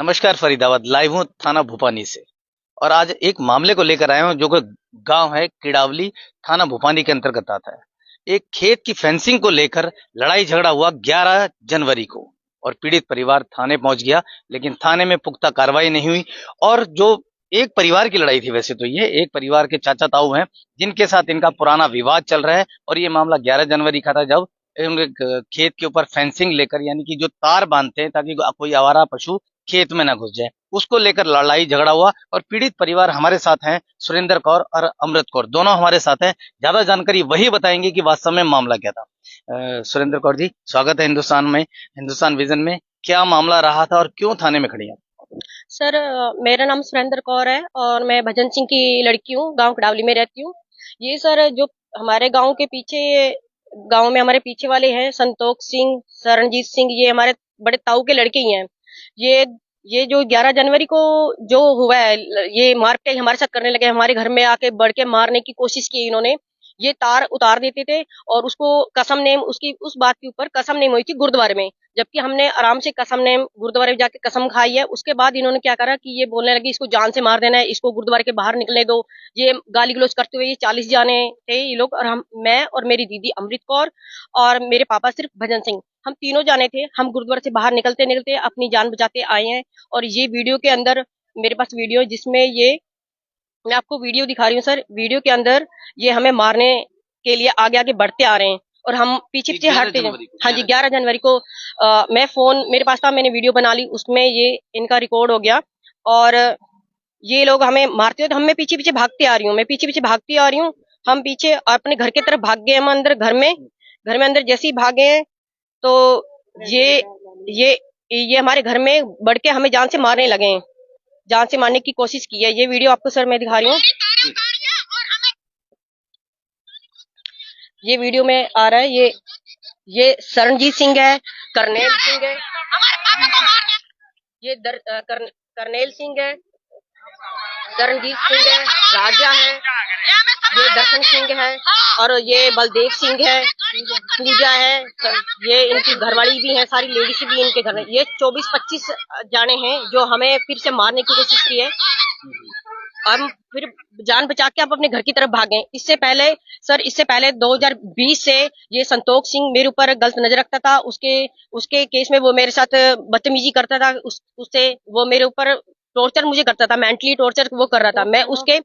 नमस्कार फरीदाबाद, लाइव हूँ थाना भूपानी से। और आज एक मामले को लेकर आया हूँ जो कि गांव है किड़ावली, थाना भूपानी के अंतर्गत आता है। एक खेत की फेंसिंग को लेकर लड़ाई झगड़ा हुआ 11 जनवरी को और पीड़ित परिवार थाने पहुंच गया, लेकिन थाने में पुख्ता कार्रवाई नहीं हुई। और जो एक परिवार की लड़ाई थी, वैसे तो ये एक परिवार के चाचा ताऊ हैं जिनके साथ इनका पुराना विवाद चल रहा है। और ये मामला 11 जनवरी का था, जब खेत के ऊपर फेंसिंग लेकर, यानी कि जो तार बांधते हैं ताकि कोई आवारा पशु खेत में ना घुस जाए, उसको लेकर लड़ाई झगड़ा हुआ। और पीड़ित परिवार हमारे साथ हैं, सुरेंद्र कौर और अमृत कौर दोनों हमारे साथ हैं। ज्यादा जानकारी वही बताएंगे कि वास्तव में मामला क्या था। सुरेंद्र कौर जी, स्वागत है हिंदुस्तान विजन में। क्या मामला रहा था और क्यों थाने में खड़ी हैं? सर, मेरा नाम सुरेंद्र कौर है और मैं भजन सिंह की लड़की हूँ। गांव कड़ावली में रहती हूँ। ये सर, जो हमारे गांव के पीछे, गांव में हमारे पीछे वाले हैं संतोष सिंह, शरणजीत सिंह, ये हमारे बड़े ताऊ के लड़के ही हैं। ये ये जो 11 जनवरी को जो हुआ है, ये मारपीट हमारे साथ करने लगे। हमारे घर में आके बढ़ के मारने की कोशिश की इन्होंने। ये तार उतार देते थे और उसको कसम नेम, उसकी उस बात के ऊपर कसम नेम हुई थी गुरुद्वारे में, जबकि हमने आराम से कसम नेम गुरुद्वारे में जाके कसम खाई है। उसके बाद इन्होंने क्या करा कि ये बोलने लगी इसको जान से मार देना है, इसको गुरुद्वारे के बाहर निकलने दो। ये गाली गलौज करते हुए, ये 40 जाने थे ये लोग, और मैं और मेरी दीदी अमृत कौर और मेरे पापा सिर्फ भजन सिंह, हम तीनों जाने थे। हम गुरुद्वारे से बाहर निकलते निकलते अपनी जान बचाते आए हैं। और ये वीडियो के अंदर मेरे पास वीडियो है जिसमें ये, मैं आपको वीडियो दिखा रही हूँ सर। वीडियो के अंदर ये हमें मारने के लिए आगे आगे बढ़ते आ रहे हैं और हम पीछे पीछे हटते हैं। हाँ जी, 11 जनवरी को मैं फोन मेरे पास था, मैंने वीडियो बना ली, उसमें ये इनका रिकॉर्ड हो गया। और ये लोग हमें मारते हुए, तो मैं पीछे पीछे भागती आ रही हूँ, मैं पीछे पीछे भागती आ रही हूँ। हम पीछे अपने घर की तरफ भाग गए। हम अंदर घर में अंदर जैसे ही भागे हैं, तो ये ये ये हमारे घर में बढ़ के हमें जान से मारने लगे हैं, जान से मारने की कोशिश की है। ये वीडियो आपको सर मैं दिखा रही हूँ। ये वीडियो में आ रहा है। ये शरणजीत सिंह है, करनेल सिंह है, ये करनेल सिंह है, शरणजीत सिंह है, राजा है, ये दर्शन सिंह है, और ये बलदेव सिंह है, पूजा है, ये इनकी घरवाली भी है, सारी लेडीज भी इनके घर में। ये 24-25 जाने हैं जो हमें फिर से मारने की कोशिश की है। हम फिर जान बचा के आप अपने घर की तरफ भागे। इससे पहले 2020 से ये संतोष सिंह मेरे ऊपर गलत नजर रखता था। उसके केस में वो मेरे साथ बदतमीजी करता था। उससे वो मेरे ऊपर टॉर्चर मुझे करता था, मेंटली टॉर्चर वो कर रहा था। मैं उसके,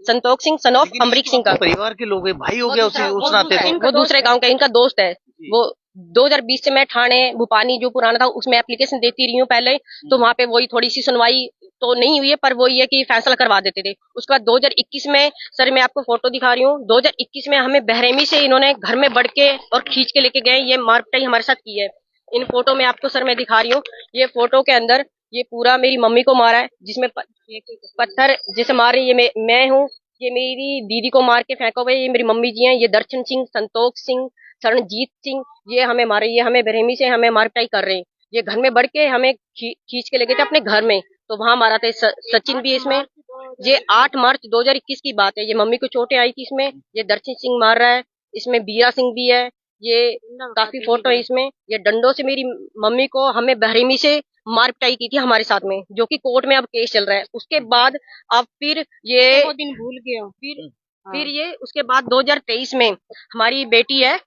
संतोष सिंह सन ऑफ अमरीक सिंह का परिवार के लोग भाई हो गया उस नाते तो। वो दूसरे गांव का इनका दोस्त है। वो 2020 से मैं थाने भूपानी जो पुराना था उसमें एप्लीकेशन देती रही हूँ पहले, तो वहां पे वही थोड़ी सी सुनवाई तो नहीं हुई है, पर वो ये कि फैसला करवा देते थे। उसके बाद 2021 में, सर मैं आपको फोटो दिखा रही हूँ, 2021 में हमें बहरेमी से इन्होंने घर में बढ़ के और खींच के लेके गए। ये मारपिटाई हमारे साथ की है। इन फोटो में आपको सर मैं दिखा रही हूँ। ये फोटो के अंदर ये पूरा मेरी मम्मी को मारा है, जिसमें पत्थर जैसे मार रही है। मैं हूँ, ये मेरी दीदी को मार के फेंका हुआ है, ये मेरी मम्मी जी हैं। ये दर्शन सिंह, संतोष सिंह, शरणजीत सिंह, ये हमें मारे, ये हमें बरेमी से हमें मारपिटाई कर रहे हैं। ये घर में बढ़ के हमें खींच के ले गए थे अपने घर में, तो वहां मारा था। सचिन भी इसमें। ये 8 मार्च 2021 की बात है। ये मम्मी को चोटें आई थी इसमें। ये दर्शन सिंह मार रहा है, इसमें बीरा सिंह भी है। ये काफी फोटो है इसमें। ये डंडों से मेरी मम्मी को, हमें बहरेमी से मार पिटाई की थी हमारे साथ में, जो कि कोर्ट में अब केस चल रहा है। उसके बाद अब फिर ये दिन भूल गए। फिर ये उसके बाद 2023 में हमारी बेटी है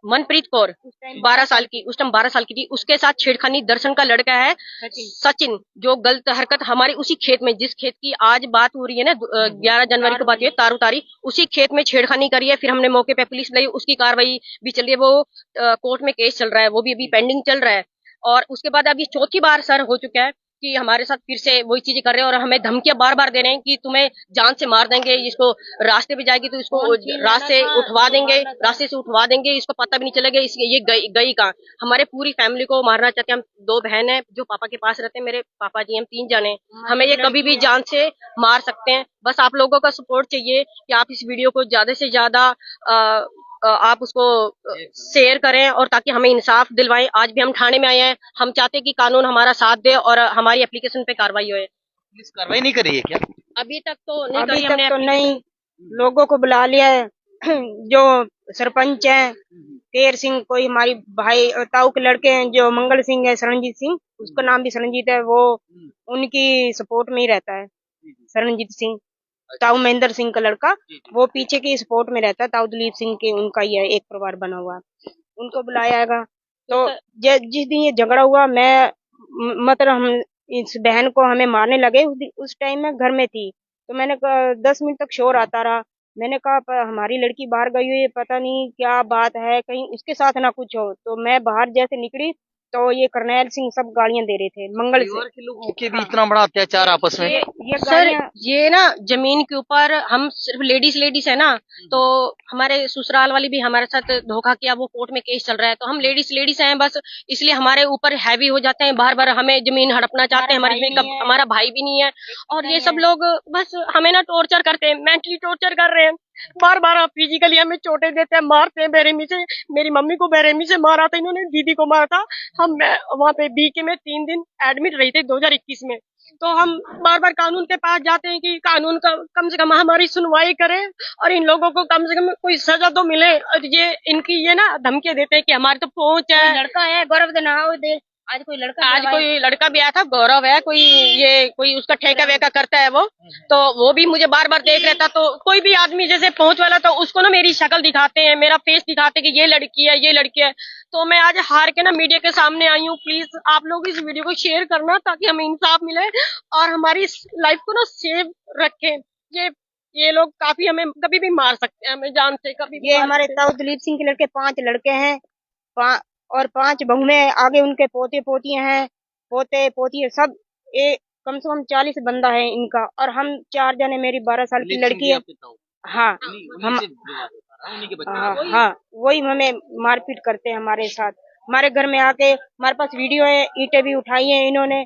मनप्रीत कौर, 12 साल की, उस टाइम 12 साल की थी, उसके साथ छेड़खानी, दर्शन का लड़का है सचिन, जो गलत हरकत हमारे उसी खेत में, जिस खेत की आज बात हो रही है ना, 11 जनवरी को बात हुई है, तार उतारी, उसी खेत में छेड़खानी करी है। फिर हमने मौके पे पुलिस लाई, उसकी कार्रवाई भी चल रही है। वो कोर्ट में केस चल रहा है, वो भी अभी पेंडिंग चल रहा है। और उसके बाद अब ये चौथी बार सर हो चुका है कि हमारे साथ फिर से वही चीजें कर रहे हैं और हमें धमकियां बार बार दे रहे हैं कि तुम्हें जान से मार देंगे, इसको रास्ते पे जाएगी तो इसको रास्ते उठवा देंगे, रास्ते से उठवा देंगे, इसको पता भी नहीं चलेगा ये गई कहाँ। हमारे पूरी फैमिली को मारना चाहते हैं। हम 2 बहन हैं जो पापा के पास रहते हैं, मेरे पापा जी, हम 3 जाने। हमें ये कभी भी जान से मार सकते हैं। बस आप लोगों का सपोर्ट चाहिए कि आप इस वीडियो को ज्यादा से ज्यादा आप उसको शेयर करें और ताकि हमें इंसाफ दिलवाएं। आज भी हम थाने में आए हैं, हम चाहते हैं कि कानून हमारा साथ दे और हमारी एप्लीकेशन पे कार्रवाई होए। पुलिस कार्रवाई नहीं कर रही है क्या? अभी तक तो नहीं करी हमने। तो नहीं, लोगों को बुला लिया है। जो सरपंच है तेर सिंह, कोई हमारी भाई ताऊ के लड़के हैं जो मंगल सिंह है, शरणजीत सिंह, उसका नाम भी शरणजीत है, वो उनकी सपोर्ट में ही रहता है। शरणजीत सिंह, ताऊ महेंद्र सिंह का लड़का, वो पीछे की सपोर्ट में रहता है। ताऊ दलीप सिंह के उनका ही है, एक परिवार बना हुआ है। उनको बुलायागा तो जिस दिन ये झगड़ा हुआ, मतलब हम इस बहन को हमें मारने लगे, उस टाइम में घर में थी। तो मैंने कहा 10 मिनट तक शोर आता रहा। मैंने कहा हमारी लड़की बाहर गई हुई है, पता नहीं क्या बात है, कहीं उसके साथ ना कुछ हो। तो मैं बाहर जैसे निकली तो ये करनैल सिंह सब गालियां दे रहे थे मंगल से। परिवार के लोगों के भी इतना बड़ा अत्याचार आपस में। ये सर गालियां ये ना जमीन के ऊपर हम सिर्फ लेडीज है ना, तो हमारे ससुराल वाली भी हमारे साथ धोखा किया, वो कोर्ट में केस चल रहा है, तो हम लेडीज हैं बस, इसलिए हमारे ऊपर हैवी हो जाते हैं, बार बार हमें जमीन हड़पना चाहते हैं। हमारी जमीन हमारा भाई भी नहीं है, और ये सब लोग बस हमें ना टॉर्चर करते हैं, मेंटली टॉर्चर कर रहे हैं, बार बार फिजिकली हमें चोटें देते हैं, मारते हैं बेरहमी से। मेरी मम्मी को बेरहमी से मारा था इन्होंने, दीदी को मारा था। हम वहाँ पे बीके में 3 दिन एडमिट रही थे 2021 में। तो हम बार बार कानून के पास जाते हैं कि कानून का कम से कम हमारी सुनवाई करे, और इन लोगों को कम से कम कोई सजा तो मिले। और ये इनकी ये ना धमकी देते हैं कि हमारी तो पहुंच है। लड़का है गौरव दे, आज कोई लड़का भी आया था, गौरव है, कोई उसका ठेका वेका करता है तो वो भी मुझे बार बार देख रहा था। तो कोई भी आदमी जैसे पहुंच वाला, तो उसको ना मेरी शक्ल दिखाते हैं, मेरा फेस दिखाते हैं कि ये लड़की है। तो मैं आज हार के ना मीडिया के सामने आई हूँ। प्लीज आप लोग इस वीडियो को शेयर करना, ताकि हमें इंसाफ मिले और हमारी लाइफ को ना सेव रखें। ये लोग काफी हमें कभी भी मार सकते हैं, हमें जान से कभी भी। ये हमारे ताऊ दलीप सिंह के लड़के 5 लड़के हैं, और 5 बहुएं, आगे उनके पोते पोतियां हैं, पोते पोती सब। एक कम से कम 40 बंदा है इनका, और हम 4 जने, मेरी 12 साल की लड़की है। हाँ हम हाँ वही हमें मारपीट करते हैं हमारे साथ। हमारे घर में आके हमारे पास वीडियो है, ईंटें भी उठाई हैं इन्होंने।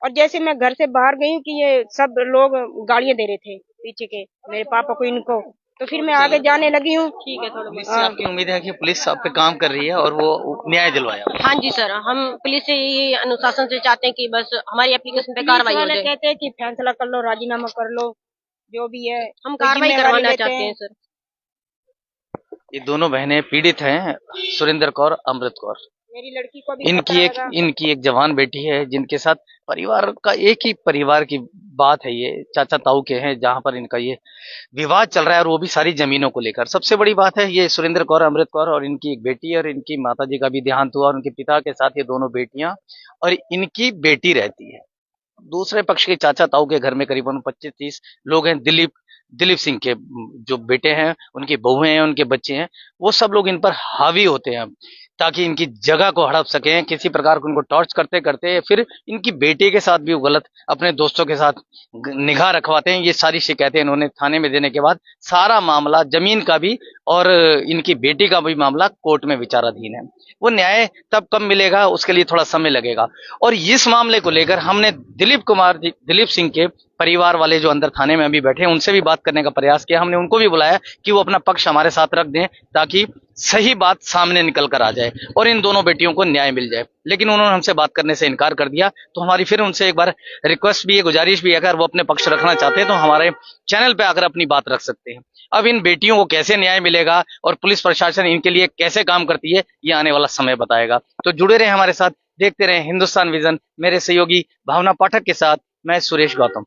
और जैसे मैं घर से बाहर गई कि ये सब लोग गालियां दे रहे थे पीछे के, मेरे पापा को, इनको। तो फिर मैं आगे जाने लगी हूँ। ठीक है, थोड़ा पुलिस से आपकी उम्मीद है कि पुलिस आप पे काम कर रही है और वो न्याय दिलवाया। हाँ जी सर, हम पुलिस से ये अनुशासन से चाहते हैं कि बस हमारी एप्लीकेशन पे कार्रवाई हो जाए। कहते हैं कि फैसला कर लो, राजीनामा कर लो, जो भी है हम कार्रवाई करवाना चाहते हैं सर। ये दोनों बहनें पीड़ित हैं, सुरेंद्र कौर, अमृत कौर। मेरी लड़की को भी इनकी एक जवान बेटी है, जिनके साथ परिवार का एक ही परिवार की बात है। ये चाचा ताऊ के हैं, जहां पर इनका ये विवाद चल रहा है, और वो भी सारी जमीनों को लेकर। सबसे बड़ी बात है, ये सुरेंद्र कौर, अमृत कौर और इनकी एक बेटी है, और इनकी माताजी का भी देहांत हुआ, और उनके पिता के साथ ये दोनों बेटियां और इनकी बेटी रहती है। दूसरे पक्ष के चाचा ताऊ के घर में करीबन 25-30 लोग हैं। दिलीप सिंह के जो बेटे हैं, उनकी बहुएं हैं, उनके बच्चे हैं, वो सब लोग इन पर हावी होते हैं, ताकि इनकी जगह को हड़प सकें। किसी प्रकार को उनको टॉर्च करते करते फिर इनकी बेटी के साथ भी वो गलत अपने दोस्तों के साथ निगाह रखवाते हैं। ये सारी शिकायतें इन्होंने थाने में देने के बाद सारा मामला, जमीन का भी और इनकी बेटी का भी मामला, कोर्ट में विचाराधीन है। वो न्याय तब कब मिलेगा, उसके लिए थोड़ा समय लगेगा। और इस मामले को लेकर हमने दिलीप सिंह के परिवार वाले जो अंदर थाने में अभी बैठे हैं, उनसे भी बात करने का प्रयास किया। हमने उनको भी बुलाया कि वो अपना पक्ष हमारे साथ रख दें, ताकि सही बात सामने निकल कर आ जाए और इन दोनों बेटियों को न्याय मिल जाए। लेकिन उन्होंने हमसे बात करने से इनकार कर दिया। तो हमारी फिर उनसे एक बार रिक्वेस्ट भी है, गुजारिश भी है, अगर वो अपने पक्ष रखना चाहते हैं तो हमारे चैनल पे आकर अपनी बात रख सकते हैं। अब इन बेटियों को कैसे न्याय मिलेगा और पुलिस प्रशासन इनके लिए कैसे काम करती है, ये आने वाला समय बताएगा। तो जुड़े रहे हमारे साथ, देखते रहे हिंदुस्तान विजन। मेरे सहयोगी भावना पाठक के साथ मैं सुरेश गौतम।